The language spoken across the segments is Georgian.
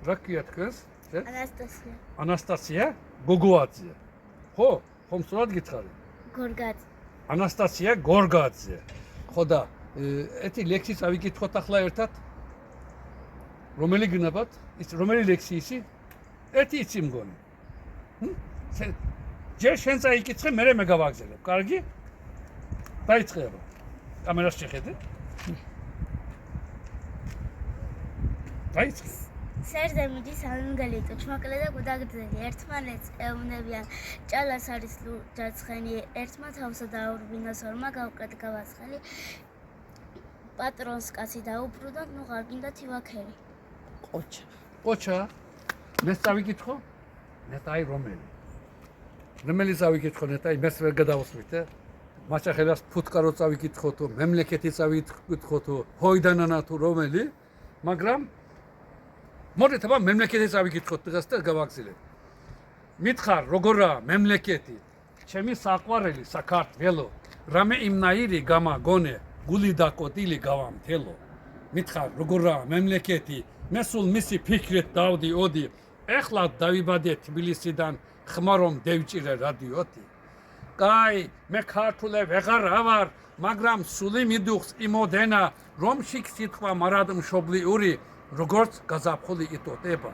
რა ქვია თქვენს? ანასტასია. ანასტასია გოგოაძე. ხო? ხომ სწორად გითხარი? გორგაძე. ანასტასია გორგაძე. ხო და ეთი ლექსი წავიკითხოთ ახლა ერთად. რომელი გნებათ? ის რომელი ლექსი ისი? ერთი იცი მგონი. ჯერ შენ წაიკითხე, მე გავაგზავნებ. კარგი? დაიწყება. კამერას შეხედე. დაიწყე. სერზე მიდის ანგელიტო, ჩმაკლე და გუდაგრძელი, ერთმანეთს ეუბნებიან, ჭალას არის ლურჯაცხენი, ერთმა თავსა დაურბინოს, ორმა გავკრეთ გავაცხელი, პატრონს კაცი დაუბრუნდა, ნუ ღარ გინდა თივაქერი. ყოჩა. მე წავიკითხო? ნეტაი რომელი? რომელი წავიკითხო ნეტაი, მე ვერ გადავუსვით, მაჩახელას ფუტკარო წავიკითხო თუ, მემლეკეთი წავიკითხო თუ, ჰოიდანანა თუ რომელი, მაგრამ მოდით აბა მემლეკეთი წავიკითხოთ დღეს და გავაგზავნებ. მითხარ როგორა მემლეკეთი, ჩემი საყვარელი საქართველო, რამე იმნაირი გამაგონე, გული დაკოტილი გავამთელო. მითხარ როგორა მემლეკეთი, მე სულ მისი ფიქრით დავდი ოდი, ეხლა დავიბადე თბილისიდან, ხმარომ დევჭირე რადიოთი. კაი, მე ქართულე ვეღარ ვარ, მაგრამ სული მიდუხს იმოდენა, რომ შიქ სიტყვა მარად მშობლიური როგორც გაზაფხული იტოტება.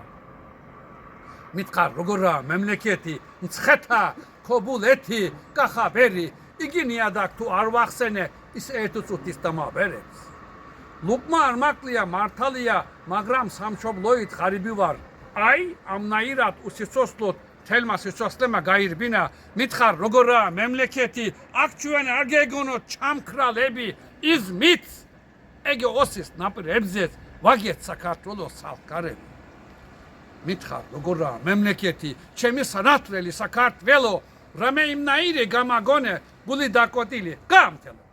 მითხარ როგორა მემლეკეთი, მცხეთა, ქობულეთი, კახაბერი, იგი ნიადაგ თუ არ ვახსენე, ის ერთ წუთის დამაბერებს. ლუკმა არ მაკლია მართალია, მაგრამ სამშობლოით ღარიბი ვარ. აი, ამნაირად უსიცოცხლოდ თელმა სიცოცხლემა გაირბინა, მითხარ როგორა მემლეკეთი, აქ ჩვენ არ გეგონოთ ჩამქრალები, იზმით, ეგ ოსის ნაპირებზეც ვაგეთ საქართველოს სალკარები. მითხარ როგორა მემლეკეთი, ჩემი სანათლელი საქართველო, რამე იმნაირი გამაგონე, გული დაკოტილი, გამთელო.